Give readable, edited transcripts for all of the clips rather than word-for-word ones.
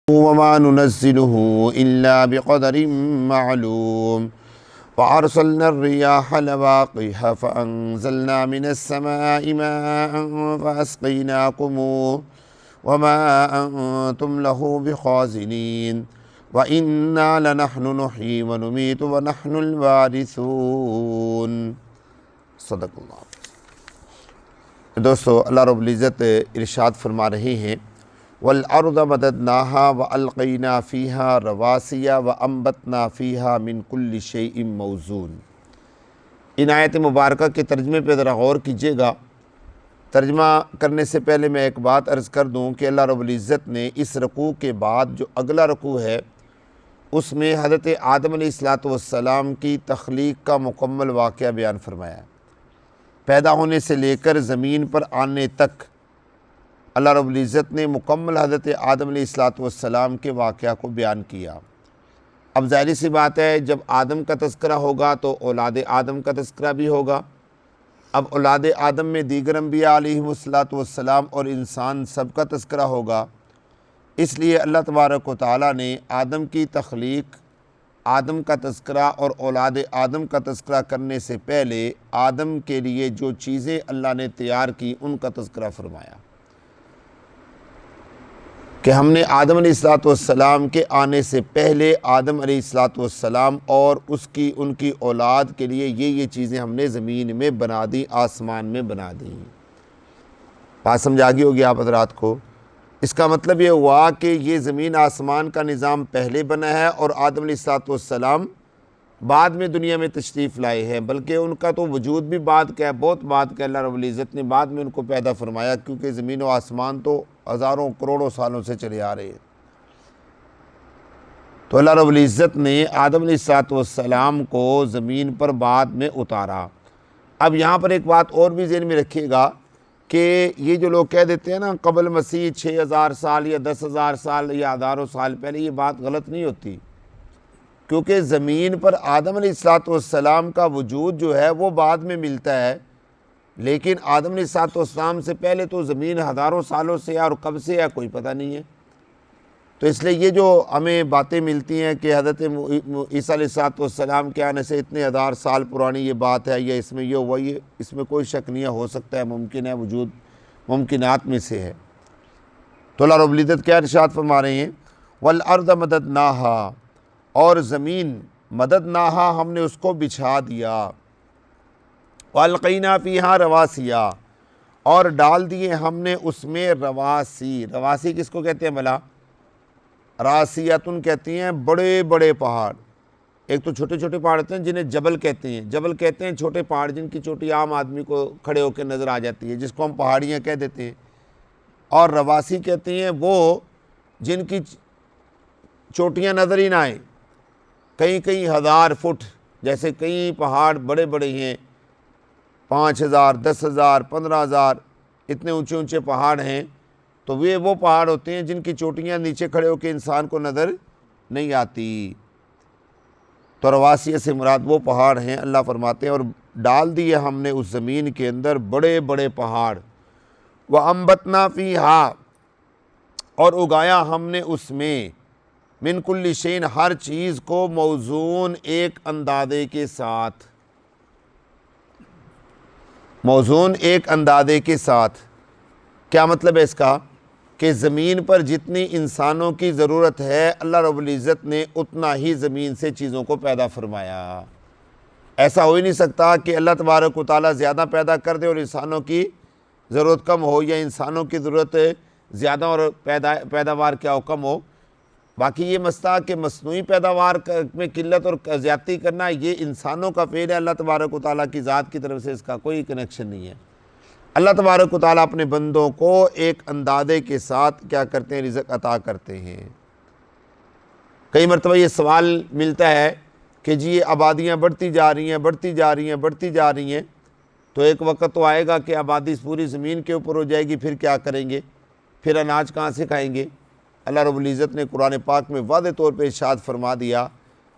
وما ننزله إلا بقدر معلوم وأرسلنا الرياح لواقح فأنزلنا من السماء ماء فأسقيناكموه وما أنتم له بخازنين وإنا لنحن نحيي ونميت ونحن الوارثون۔ صدق اللہ۔ دوستو، اللہ رب العزت ارشاد فرما رہے ہیں وَالْأَرْضَ مَدَدْنَاهَا وَأَلْقَيْنَا فِيهَا رَوَاسِيَ وَأَنبَتْنَا فِيهَا مِنْ كُلِّ شَيْءٍ مَوْزُونٍ۔ ان آیت مبارکہ کے ترجمے پہ ذرا غور کیجئے گا۔ ترجمہ کرنے سے پہلے میں ایک بات عرض کر دوں کہ اللہ رب العزت نے اس رکوع کے بعد جو اگلا رکوع ہے اس میں حضرت آدم علیہ السلام کی تخلیق کا مکمل واقعہ بیان فرمایا ہے۔ پیدا ہونے سے لے کر زمین پر آنے تک اللہ رب العزت نے مکمل حضرت آدم علیہ السلام کے واقعہ کو بیان کیا۔ اب ظاہری سی بات ہے، جب آدم کا تذکرہ ہوگا تو اولاد آدم کا تذکرہ بھی ہوگا۔ اب اولاد آدم میں دیگر انبیاء علیہ السلام اور انسان سب کا تذکرہ ہوگا۔ اس لیے اللہ تبارک و تعالیٰ نے آدم کی تخلیق، آدم کا تذکرہ اور اولاد آدم کا تذکرہ کرنے سے پہلے آدم کے لیے جو چیزیں اللہ نے تیار کی ان کا تذکرہ فرمایا کہ ہم نے آدم علیہ السلام کے آنے سے پہلے آدم علیہ السلام اور ان کی اولاد کے لیے یہ چیزیں ہم نے زمین میں بنا دی، آسمان میں بنا دی۔ بات سمجھ آ گئی ہوگی آپ حضرات کو۔ اس کا مطلب یہ ہوا کہ یہ زمین آسمان کا نظام پہلے بنا ہے اور آدم علیہ السلام بعد میں دنیا میں تشریف لائے ہیں، بلکہ ان کا تو وجود بھی بعد کا ہے، بہت بعد کا۔ اللہ رب العزت نے بعد میں ان کو پیدا فرمایا، کیونکہ زمین و آسمان تو ہزاروں کروڑوں سالوں سے چلے آ رہے ہیں۔ تو اللہ رب العزت نے آدم علیہ السلام کو زمین پر بعد میں اتارا۔ اب یہاں پر ایک بات اور بھی ذہن میں رکھیے گا کہ یہ جو لوگ کہہ دیتے ہیں نا قبل مسیح 6000 سال یا 10,000 سال یا ہزاروں سال پہلے، یہ بات غلط نہیں ہوتی، کیونکہ زمین پر آدم علیہ السلام کا وجود جو ہے وہ بعد میں ملتا ہے، لیکن آدم علیہ السلام سے پہلے تو زمین ہزاروں سالوں سے ہے، اور کب سے ہے کوئی پتہ نہیں ہے۔ تو اس لیے یہ جو ہمیں باتیں ملتی ہیں کہ حضرت عیسیٰ علیہ السلام کے آنے سے اتنے ہزار سال پرانی یہ بات ہے یا اس میں یہ ہوا، یہ اس میں کوئی شک نہیں ہے، ہو سکتا ہے، ممکن ہے، وجود ممکنات میں سے ہے۔ تو اللہ رب العزت کیا ارشاد فرما رہے ہیں وَالْأَرْضَ مَدَدْنَاهَا، اور زمین مددناہا ہم نے اس کو بچھا دیا، وَأَلْقَيْنَا فِيهَا رَوَاسِيَ، اور ڈال دیے ہم نے اس میں رواسی۔ رواسی کس کو کہتے ہیں بھلا؟ راسیتن کہتی ہیں بڑے بڑے پہاڑ۔ ایک تو چھوٹے چھوٹے پہاڑ ہوتے ہیں جنہیں جبل کہتے ہیں، جبل کہتے ہیں چھوٹے پہاڑ جن کی چوٹی عام آدمی کو کھڑے ہو کے نظر آ جاتی ہے، جس کو ہم پہاڑیاں کہہ دیتے ہیں۔ اور رواسی کہتے ہیں وہ جن کی چوٹیاں نظر ہی نہ آئیں، کئی 1000 فٹ، جیسے کئی پہاڑ بڑے بڑے ہیں، 5000 10,000 15,000 اتنے اونچے اونچے پہاڑ ہیں، تو وہ پہاڑ ہوتے ہیں جن کی چوٹیاں نیچے کھڑے ہو کے انسان کو نظر نہیں آتی۔ تو رواسی سے مراد وہ پہاڑ ہیں، اللہ فرماتے ہیں، اور ڈال دیے ہم نے اس زمین کے اندر بڑے بڑے پہاڑ، وَأَنبَتْنَا فِيهَا، اور اگایا ہم نے اس میں من کل شین ہر چیز کو موزون ایک اندازے کے ساتھ، موزون ایک اندازے کے ساتھ۔ کیا مطلب ہے اس کا؟ کہ زمین پر جتنی انسانوں کی ضرورت ہے اللہ رب العزت نے اتنا ہی زمین سے چیزوں کو پیدا فرمایا۔ ایسا ہو ہی نہیں سکتا کہ اللہ تبارک و تعالیٰ زیادہ پیدا کر دے اور انسانوں کی ضرورت کم ہو، یا انسانوں کی ضرورت زیادہ اور پیداوار کیا ہو کم ہو۔ باقی یہ مسئلہ کہ مصنوعی پیداوار میں قلت اور زیادتی کرنا یہ انسانوں کا فعل ہے، اللہ تبارک و تعالیٰ کی ذات کی طرف سے اس کا کوئی کنیکشن نہیں ہے۔ اللہ تبارک و تعالیٰ اپنے بندوں کو ایک اندازے کے ساتھ کیا کرتے ہیں؟ رزق عطا کرتے ہیں۔ کئی مرتبہ یہ سوال ملتا ہے کہ جی یہ آبادیاں بڑھتی جا رہی ہیں بڑھتی جا رہی ہیں بڑھتی جا رہی ہیں، تو ایک وقت تو آئے گا کہ آبادی پوری زمین کے اوپر ہو جائے گی، پھر کیا کریں گے؟ پھر اناج کہاں سے کھائیں گے؟ اللہ رب العزت نے قرآن پاک میں واضح طور پہ ارشاد فرما دیا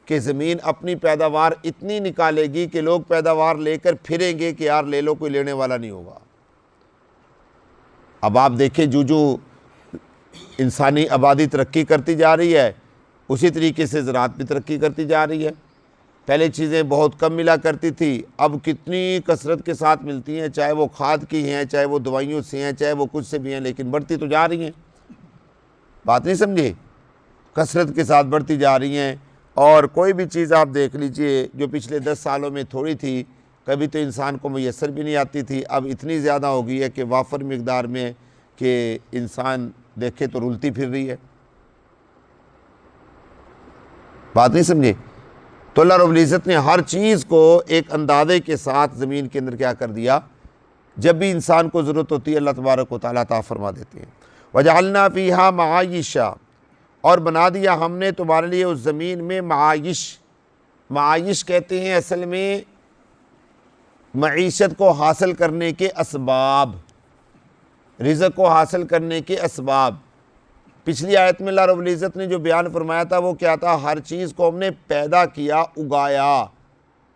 کہ زمین اپنی پیداوار اتنی نکالے گی کہ لوگ پیداوار لے کر پھریں گے کہ یار لے لو، کوئی لینے والا نہیں ہوگا۔ اب آپ دیکھیں جو انسانی آبادی ترقی کرتی جا رہی ہے، اسی طریقے سے زراعت بھی ترقی کرتی جا رہی ہے۔ پہلے چیزیں بہت کم ملا کرتی تھی، اب کتنی کثرت کے ساتھ ملتی ہیں، چاہے وہ کھاد کی ہیں، چاہے وہ دوائیوں سے ہیں، چاہے وہ کچھ سے بھی ہیں، لیکن بڑھتی تو جا رہی ہیں۔ بات نہیں سمجھے؟ کثرت کے ساتھ بڑھتی جا رہی ہیں۔ اور کوئی بھی چیز آپ دیکھ لیجئے جو پچھلے 10 سالوں میں تھوڑی تھی، کبھی تو انسان کو میسر بھی نہیں آتی تھی، اب اتنی زیادہ ہو گئی ہے کہ وافر مقدار میں کہ انسان دیکھے تو رلتی پھر رہی ہے۔ بات نہیں سمجھے؟ تو اللہ رب العزت نے ہر چیز کو ایک اندازے کے ساتھ زمین کے اندر کیا کر دیا، جب بھی انسان کو ضرورت ہوتی ہے اللہ تبارک و تعالیٰ عطا فرما دیتے ہیں۔ وَجَعَلْنَا فِيهَا مَعَایِشَ، اور بنا دیا ہم نے تمہارے لیے اس زمین میں معایش۔ معایش کہتے ہیں اصل میں معیشت کو حاصل کرنے کے اسباب، رزق کو حاصل کرنے کے اسباب۔ پچھلی آیت میں اللہ رب العزت نے جو بیان فرمایا تھا وہ کیا تھا؟ ہر چیز کو ہم نے پیدا کیا، اگایا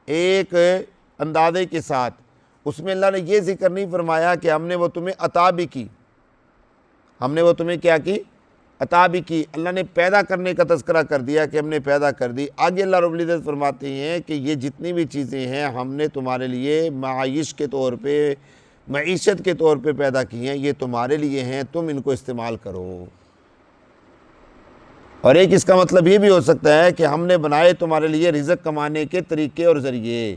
ایک اندازے کے ساتھ۔ اس میں اللہ نے یہ ذکر نہیں فرمایا کہ ہم نے وہ تمہیں عطا بھی کی، ہم نے وہ تمہیں کیا کی؟ عطا بھی کی۔ اللہ نے پیدا کرنے کا تذکرہ کر دیا کہ ہم نے پیدا کر دی۔ آگے اللہ رب العزت فرماتے ہیں کہ یہ جتنی بھی چیزیں ہیں ہم نے تمہارے لیے معایش کے طور پہ، معیشت کے طور پہ پیدا کی ہیں، یہ تمہارے لیے ہیں، تم ان کو استعمال کرو۔ اور ایک اس کا مطلب یہ بھی ہو سکتا ہے کہ ہم نے بنائے تمہارے لیے رزق کمانے کے طریقے اور ذریعے،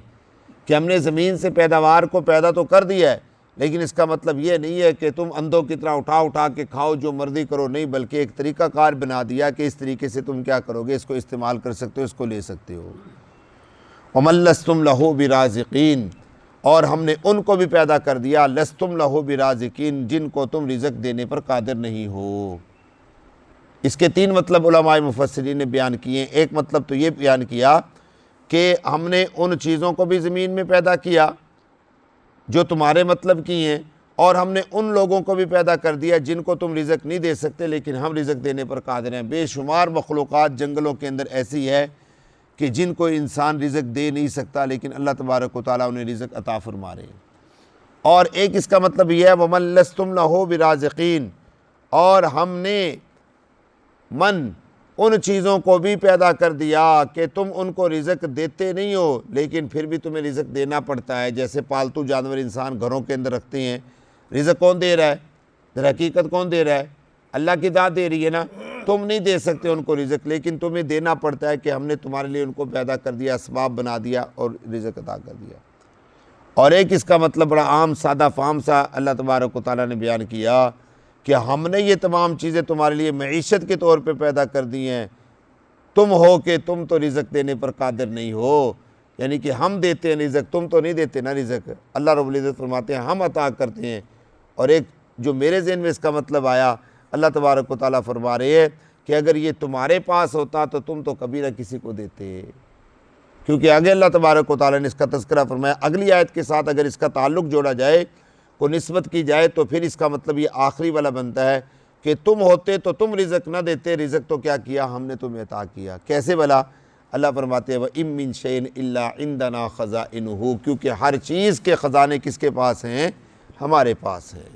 کہ ہم نے زمین سے پیداوار کو پیدا تو کر دیا ہے، لیکن اس کا مطلب یہ نہیں ہے کہ تم اندھوں کی طرح اٹھا کے کھاؤ جو مرضی کرو، نہیں، بلکہ ایک طریقہ کار بنا دیا کہ اس طریقے سے تم کیا کرو گے، اس کو استعمال کر سکتے ہو، اس کو لے سکتے ہو۔ وَمَن لَسْتُمْ لَهُ بِرَازِقِينَ، اور ہم نے ان کو بھی پیدا کر دیا، لَسْتُمْ لَهُ بِرَازِقِينَ، جن کو تم رزق دینے پر قادر نہیں ہو۔ اس کے 3 مطلب علماء مفسرین نے بیان کیے ہیں۔ ایک مطلب تو یہ بیان کیا کہ ہم نے ان چیزوں کو بھی زمین میں پیدا کیا جو تمہارے مطلب کی ہیں، اور ہم نے ان لوگوں کو بھی پیدا کر دیا جن کو تم رزق نہیں دے سکتے لیکن ہم رزق دینے پر قادر ہیں۔ بے شمار مخلوقات جنگلوں کے اندر ایسی ہے کہ جن کو انسان رزق دے نہیں سکتا، لیکن اللہ تبارک و تعالیٰ انہیں رزق عطا فرما رہے ہیں۔ اور ایک اس کا مطلب یہ ہے وَمَن لَسْتُمْ لَهُ بِرَازِقِينَ، اور ہم نے ان چیزوں کو بھی پیدا کر دیا کہ تم ان کو رزق دیتے نہیں ہو لیکن پھر بھی تمہیں رزق دینا پڑتا ہے۔ جیسے پالتو جانور انسان گھروں کے اندر رکھتے ہیں، رزق کون دے رہا ہے؟ در حقیقت کون دے رہا ہے؟ اللہ کی ذات دے رہی ہے نا۔ تم نہیں دے سکتے ان کو رزق، لیکن تمہیں دینا پڑتا ہے کہ ہم نے تمہارے لیے ان کو پیدا کر دیا، اسباب بنا دیا اور رزق عطا کر دیا۔ اور ایک اس کا مطلب بڑا عام سادہ فہم سا اللہ تبارک و تعالیٰ نے بیان کیا کہ ہم نے یہ تمام چیزیں تمہارے لیے معیشت کے طور پہ پیدا کر دی ہیں، تم ہو کہ تم تو رزق دینے پر قادر نہیں ہو، یعنی کہ ہم دیتے ہیں رزق، تم تو نہیں دیتے نا رزق۔ اللہ رب العزت فرماتے ہیں ہم عطا کرتے ہیں۔ اور ایک جو میرے ذہن میں اس کا مطلب آیا، اللہ تبارک و تعالیٰ فرما رہے ہیں کہ اگر یہ تمہارے پاس ہوتا تو تم تو کبھی نہ کسی کو دیتے، کیونکہ آگے اللہ تبارک و تعالیٰ نے اس کا تذکرہ فرمایا۔ اگلی آیت کے ساتھ اگر اس کا تعلق جوڑا جائے، کو نسبت کی جائے، تو پھر اس کا مطلب یہ آخری والا بنتا ہے کہ تم ہوتے تو تم رزق نہ دیتے، رزق تو کیا کیا ہم نے تمہیں عطا کیا۔ کیسے بھلا؟ اللہ فرماتے ہیں وَإِن مِّن شَيْءٍ إِلَّا عِندَنَا خَزَائِنُهُ، کیونکہ ہر چیز کے خزانے کس کے پاس ہیں؟ ہمارے پاس ہیں،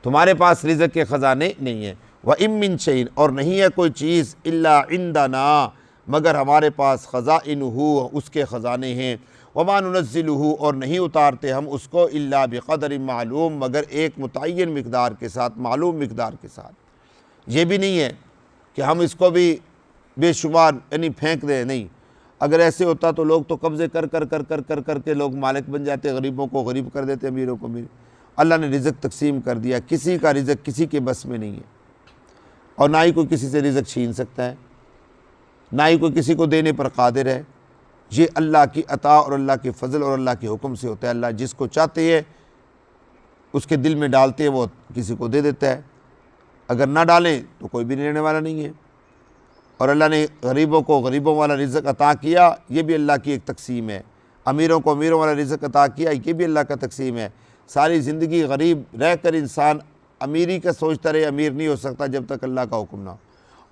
تمہارے پاس رزق کے خزانے نہیں ہیں۔ وَإِن مِّن شَيْءٍ، اور نہیں ہے کوئی چیز، إِلَّا عِندَنَا، مگر ہمارے پاس خزائنُهُ، اس کے خزانے ہیں۔ وَمَا نُنَزِّلُهُ، اور نہیں اتارتے ہم اس کو، إِلَّا بِقَدْرٍ معلوم، مگر ایک متعین مقدار کے ساتھ، معلوم مقدار کے ساتھ۔ یہ بھی نہیں ہے کہ ہم اس کو بھی بے شمار یعنی پھینک دیں، نہیں۔ اگر ایسے ہوتا تو لوگ تو قبضے کر کے لوگ مالک بن جاتے، غریبوں کو غریب کر دیتے، امیروں کو امیر۔ اللہ نے رزق تقسیم کر دیا، کسی کا رزق کسی کے بس میں نہیں ہے، اور نہ ہی کوئی کسی سے رزق چھین سکتا ہے، نہ ہی کوئی کسی کو دینے پر قادر ہے۔ یہ اللہ کی عطا اور اللہ کے فضل اور اللہ کے حکم سے ہوتا ہے۔ اللہ جس کو چاہتے ہیں اس کے دل میں ڈالتے ہیں، وہ کسی کو دے دیتا ہے، اگر نہ ڈالیں تو کوئی بھی لینے والا نہیں ہے۔ اور اللہ نے غریبوں کو غریبوں والا رزق عطا کیا، یہ بھی اللہ کی ایک تقسیم ہے۔ امیروں کو امیروں والا رزق عطا کیا، یہ بھی اللہ کا تقسیم ہے۔ ساری زندگی غریب رہ کر انسان امیری کا سوچتا رہے، امیر نہیں ہو سکتا جب تک اللہ کا حکم نہ ہو،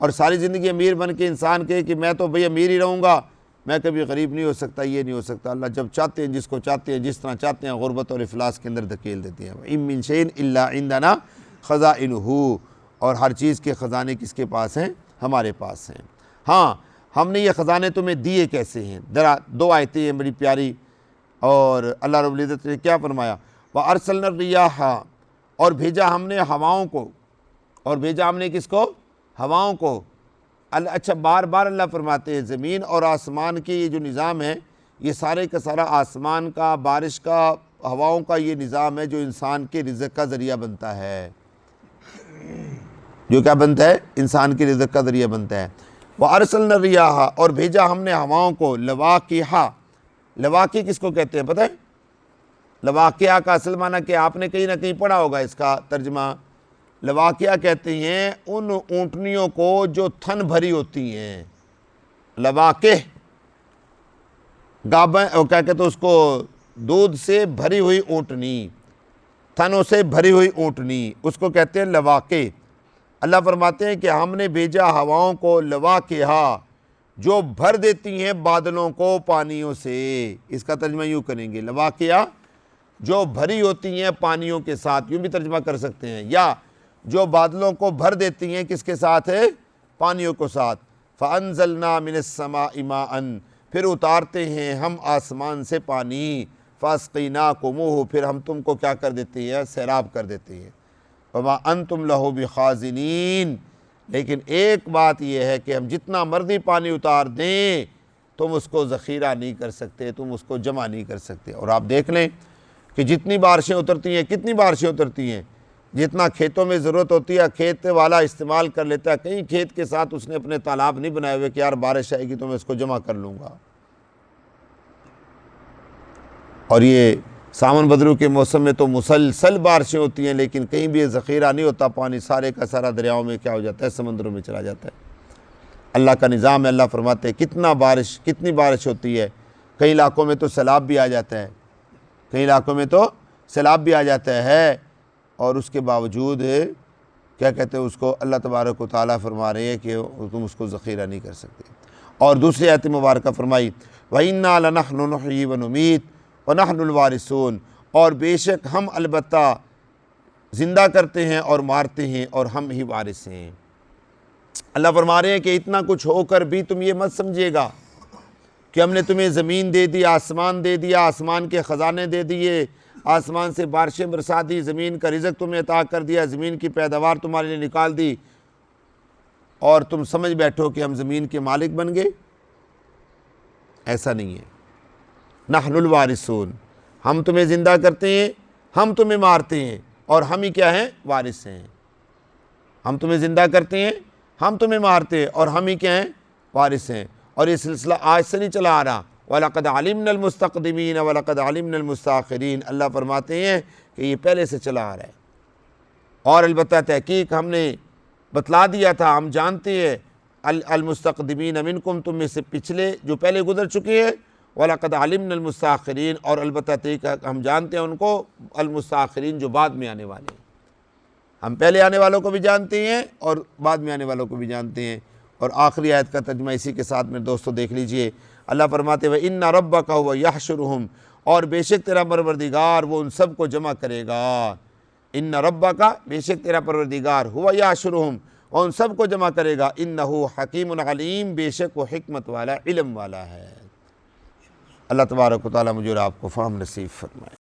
اور ساری زندگی امیر بن کے انسان کہے کہ میں تو بھئی امیر ہی رہوں گا، میں کبھی غریب نہیں ہو سکتا، یہ نہیں ہو سکتا۔ اللہ جب چاہتے ہیں، جس کو چاہتے ہیں، جس طرح چاہتے ہیں، غربت اور افلاس کے اندر دھکیل دیتے ہیں۔ وَإِن مِّن شَيْءٍ إِلَّا عِندَنَا خَزَائِنُهُ، اور ہر چیز کے خزانے کس کے پاس ہیں؟ ہمارے پاس ہیں۔ ہاں، ہم نے یہ خزانے تمہیں دیے کیسے ہیں؟ ذرا دو آیتیں ہیں بڑی پیاری، اور اللہ رب العزت نے کیا فرمایا؟ وَأَرْسَلْنَا الرِّيَاحَ، اور بھیجا ہم نے ہواؤں کو، اور بھیجا ہم نے کس کو؟ ہواؤں کو۔ اچھا، بار بار اللہ فرماتے ہیں زمین اور آسمان کے یہ جو نظام ہے، یہ سارے کا سارا آسمان کا، بارش کا، ہواؤں کا یہ نظام ہے جو انسان کے رزق کا ذریعہ بنتا ہے۔ جو کیا بنتا ہے؟ انسان کے رزق کا ذریعہ بنتا ہے۔ وَأَرْسَلْنَا الرِّيَاحَ، اور بھیجا ہم نے ہواؤں کو، لَوَاقِحَ، لواقع کس کو کہتے ہیں پتہ ہے؟ لواقعہ کا اصل معنی کہ آپ نے کہیں نہ کہیں پڑھا ہوگا اس کا ترجمہ۔ لواقعہ کہتے ہیں ان اونٹنیوں کو جو تھن بھری ہوتی ہیں۔ لواقع گابیں، کیا کہتے ہیں اس کو؟ دودھ سے بھری ہوئی اونٹنی، تھنوں سے بھری ہوئی اونٹنی، اس کو کہتے ہیں لواقع۔ اللہ فرماتے ہیں کہ ہم نے بھیجا ہواؤں کو، لواقعہ، جو بھر دیتی ہیں بادلوں کو پانیوں سے۔ اس کا ترجمہ یوں کریں گے، لواقعہ جو بھری ہوتی ہیں پانیوں کے ساتھ، یوں بھی ترجمہ کر سکتے ہیں، یا جو بادلوں کو بھر دیتی ہیں کس کے ساتھ ہے؟ پانیوں کو ساتھ۔ فَأَنزَلْنَا مِنَ السَّمَاءِ مَاءً، پھر اتارتے ہیں ہم آسمان سے پانی، فَأَسْقَيْنَاكُمُوهُ، پھر ہم تم کو کیا کر دیتے ہیں؟ سیراب کر دیتے ہیں۔ وَمَا أَنْتُمْ لَهُ بِخَازِنِينَ، لیکن ایک بات یہ ہے کہ ہم جتنا مرضی پانی اتار دیں تم اس کو ذخیرہ نہیں کر سکتے، تم اس کو جمع نہیں کر سکتے۔ اور آپ دیکھ لیں کہ جتنی بارشیں اترتی ہیں، کتنی بارشیں اترتی ہیں، جتنا کھیتوں میں ضرورت ہوتی ہے کھیت والا استعمال کر لیتا ہے، کہیں کھیت کے ساتھ اس نے اپنے تالاب نہیں بنائے ہوئے کہ یار بارش آئے گی تو میں اس کو جمع کر لوں گا۔ اور یہ ساون بدرو کے موسم میں تو مسلسل بارشیں ہوتی ہیں، لیکن کہیں بھی یہ ذخیرہ نہیں ہوتا، پانی سارے کا سارا دریاؤں میں کیا ہو جاتا ہے؟ سمندروں میں چلا جاتا ہے۔ اللہ کا نظام ہے۔ اللہ فرماتے ہیں کتنی بارش ہوتی ہے، کئی علاقوں میں تو سیلاب بھی آ جاتا ہے، کئی علاقوں میں تو سیلاب بھی آ جاتا ہے، اور اس کے باوجود کیا کہتے ہیں اس کو؟ اللہ تبارک و تعالیٰ فرما رہے ہیں کہ تم اس کو ذخیرہ نہیں کر سکتے۔ اور دوسری آیت مبارکہ فرمائی وَإِنَّا لَنَحْنُ نُحْيِي وَنُمِيتُ وَنَحْنُ الْوَارِثُونَ، اور بے شک ہم البتہ زندہ کرتے ہیں اور مارتے ہیں اور ہم ہی وارث ہیں۔ اللہ فرما رہے ہیں کہ اتنا کچھ ہو کر بھی تم یہ مت سمجھے گا کہ ہم نے تمہیں زمین دے دی، آسمان دے دیا، آسمان کے خزانے دے دیے، آسمان سے بارشیں برسا دی، زمین کا رزق تمہیں عطا کر دیا، زمین کی پیداوار تمہارے لیے نکال دی، اور تم سمجھ بیٹھو کہ ہم زمین کے مالک بن گئے۔ ایسا نہیں ہے۔ نحن الوارثون، ہم تمہیں زندہ کرتے ہیں، ہم تمہیں مارتے ہیں، اور ہم ہی کیا ہیں؟ وارث ہیں۔ ہم تمہیں زندہ کرتے ہیں، ہم تمہیں مارتے ہیں، اور ہم ہی کیا ہیں؟ وارث ہیں۔ اور یہ سلسلہ آج سے نہیں چلا آ رہا۔ وَلَقَدْ عَلِمْنَا الْمُسْتَقْدِمِينَ وَلَقَدْ عَلِمْنَا الْمُسْتَأْخِرِينَ، اللہ فرماتے ہیں کہ یہ پہلے سے چلا آ رہا ہے، اور البتہ تحقیق ہم نے بتلا دیا تھا، ہم جانتے ہیں المستقدمین منکم، تم میں سے پچھلے جو پہلے گزر چکے ہیں، وَلَقَدْ عَلِمْنَا الْمُسْتَأْخِرِينَ، اور البتہ تحقیق ہم جانتے ہیں ان کو، المستأخرین جو بعد میں آنے والے ہیں۔ ہم پہلے آنے والوں کو بھی جانتے ہیں اور بعد میں آنے والوں کو بھی جانتے ہیں۔ اور آخری آیت کا ترجمہ اسی کے ساتھ میرے دوستو دیکھ لیجئے۔ اللہ فرماتے ہیں وَإِنَّ رَبَّكَ هُوَ يَحْشُرُهُمْ، اور بے شک تیرا پروردگار وہ ان سب کو جمع کرے گا۔ ان ربک، بے شک تیرا پروردگار، هُوَ يَحْشُرُهُمْ، اور ان سب کو جمع کرے گا، انه حکیم علیم، بے شک وہ حکمت والا، علم والا ہے۔ اللہ تبارک و تعالیٰ مجھے اور آپ کو فہم نصیب فرمائے۔